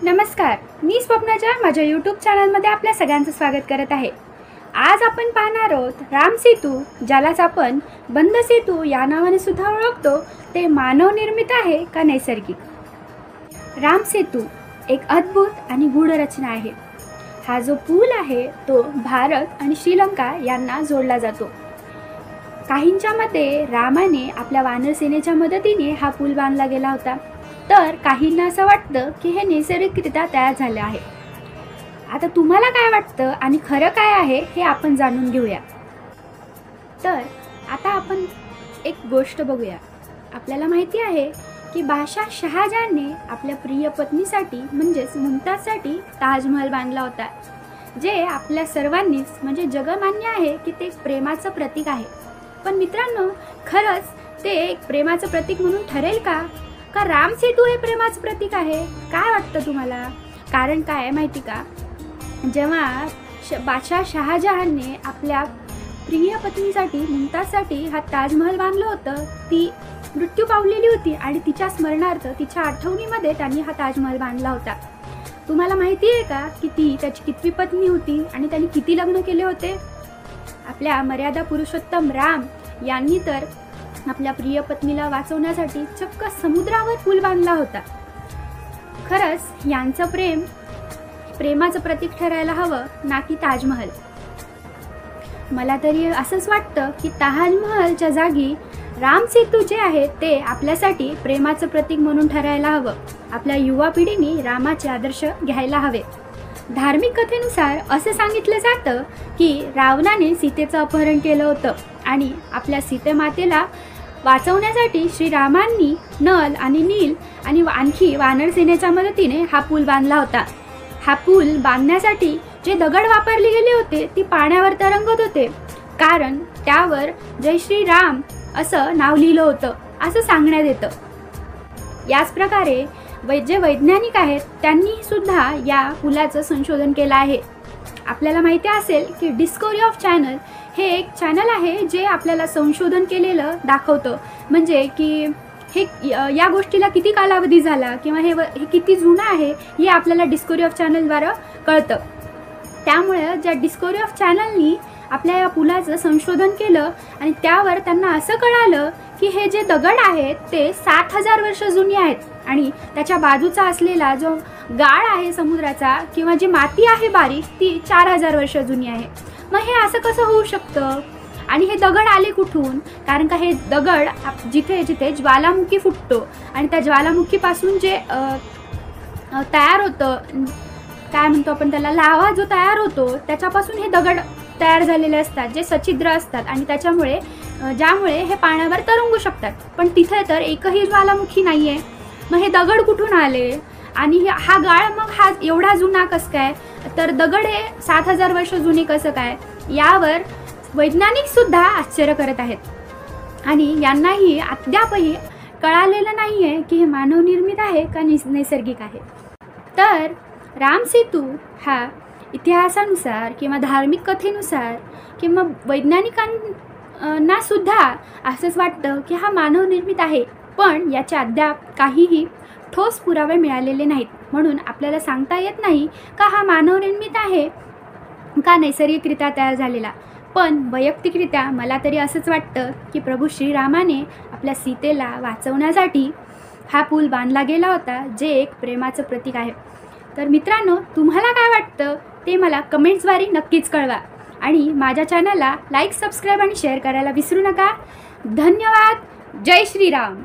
नमस्कार, मी स्वप्नाच्या माझ्या यूट्यूब चॅनलमध्ये आपल्या सगळ्यांचं स्वागत करत आहे। आज आपण पाहणार आहोत राम सेतू, ज्यालाच आपण बंद सेतू या नावाने सुद्धा ओळखतो, ते मानव निर्मित आहे का नैसर्गिक। राम सेतू एक अद्भुत आणि गूढ रचना आहे। हा जो पूल आहे तो भारत आणि श्रीलंका यांना जोडला जातो। काहींच्या मते रामाने आपल्या वानर सेनेच्या मदतीने हा पूल बांधला गेला होता, तर काहींना असं वाटतं की हे नैसर्गिकरित्या तयार झाले आहे। आता तुम्हाला काय वाटतं आणि खरं काय आहे हे आपण जाणून घेऊया। तर आता आपण एक गोष्ट बघूया। आपल्याला माहिती आहे की बादशाह शहाजहानने आपल्या प्रिय पत्नीसाठी म्हणजेच मुमताजसाठी ताजमहल बांधला होता, जे आपल्या सर्वांनीच म्हणजे जगमान्य आहे की ते प्रेमाचं प्रतीक आहे। पण मित्रांनो, खरंच ते एक प्रेमाचं प्रतीक म्हणून ठरेल का राम सेतू हे प्रेमाचं प्रतीक आहे? काय वाटतं तुम्हाला? कारण काय आहे माहिती का, जेव्हा बादशाह शहाजहानने आपल्या प्रिय पत्नीसाठी मुमताजसाठी हा ताजमहल बांधलं होतं, ती मृत्यू पावलेली होती आणि तिच्या स्मरणार्थ तिच्या आठवणीमध्ये त्यांनी हा ताजमहल बांधला होता। तुम्हाला माहिती आहे का की ती त्याची कितवी पत्नी होती आणि त्यांनी किती लग्न केले होते? आपल्या मर्यादा पुरुषोत्तम राम यांनी तर आपल्या प्रिय पत्नीला वाचवण्यासाठी चक्क समुद्रावर पूल बांधला होता। खरंच यांचं प्रेमाचं प्रतीक ठरायला हवं, ना की ताजमहल। मला तरी असंच वाटतं की ताजमहलच्या जागी राम सेतू जे आहे ते आपल्यासाठी प्रेमाचं प्रतीक म्हणून ठरायला हवं। आपल्या युवा पिढीने रामाचे आदर्श घ्यायला हवे। धार्मिक कथेनुसार असे सांगितले जातं की रावणाने सीतेचं अपहरण केलं होतं आणि आपल्या सीतेमातेला वाचवण्यासाठी श्रीरामांनी नल आणि नील आणि आणखी वानर सेनेच्या मदतीने हा पूल बांधला होता। हा पूल बांधण्यासाठी जे दगड वापरले गेले होते ती पाण्यावर तरंगत होते, कारण त्यावर जय श्रीराम असं नाव लिहिलं होतं असं सांगण्यात येतं। याच प्रकारे जे वैज्ञानिक आहेत त्यांनी सुद्धा या पुलाचं संशोधन केलं आहे। आपल्याला माहिती असेल की डिस्कवरी ऑफ चॅनल हे एक चॅनल आहे जे आपल्याला संशोधन केलेलं दाखवतं, म्हणजे की हे या गोष्टीला किती कालावधी झाला किंवा हे किती जुनं आहे हे आपल्याला डिस्कवरी ऑफ चॅनलद्वारे कळतं। त्यामुळे ज्या डिस्कवरी ऑफ चॅनलनी आपल्या या पुलाचं संशोधन केलं आणि त्यावर त्यांना असं कळालं की हे जे दगड आहेत ते 7000 वर्ष जुनी आहेत आणि त्याच्या बाजूचा असलेला जो गाळ आहे समुद्राचा किंवा जी माती आहे बारीक ती 4000 वर्ष जुनी आहे। मग हे असं कसं होऊ शकतं आणि हे दगड आले कुठून? कारण का हे दगड जिथे जिथे ज्वालामुखी फुटतो आणि त्या ज्वालामुखीपासून जे तयार होतं, काय म्हणतो आपण त्याला, लावा जो तयार होतो, त्याच्यापासून हे दगड तयार झालेले असतात जे सच्छिद्र असतात आणि त्याच्यामुळे ज्यामुळे हे पाण्यावर तरंगू शकतात। पण तिथे तर एकही ज्वालामुखी नाही आहे। मग हे दगड कुठून आले आणि हा गाळ मग हा एवढा जुना कसं काय, तर दगड हे 7000 वर्ष जुने कसं काय, यावर वैज्ञानिक सुद्धा आश्चर्य करत आहेत आणि यांनाही अद्यापही कळालेलं नाही आहे की हे मानव निर्मित आहे का नैसर्गिक आहे। तर राम सेतू हा इतिहासानुसार किंवा धार्मिक कथेनुसार किंवा वैज्ञानिकांना सुद्धा असंच वाटतं की हा मानव निर्मित आहे, पण याचे अद्याप काहीही ठोस पुरावे मिळालेले नाहीत। म्हणून आपल्याला सांगता येत नाही का हा मानव निर्मित आहे का नैसर्गिकरित्या तयार झालेला। पण वैयक्तिकरित्या मला तरी असंच वाटतं की प्रभू श्रीरामाने आपल्या सीतेला वाचवण्यासाठी हा पूल बांधला गेला होता, जे एक प्रेमाचं प्रतीक आहे। तर मित्रांनो, तुम्हाला काय वाटतं ते मला कमेंट्सद्वारे नक्कीच कळवा आणि माझ्या चॅनलला लाईक, सबस्क्राईब आणि शेअर करायला विसरू नका। धन्यवाद। जय श्रीराम।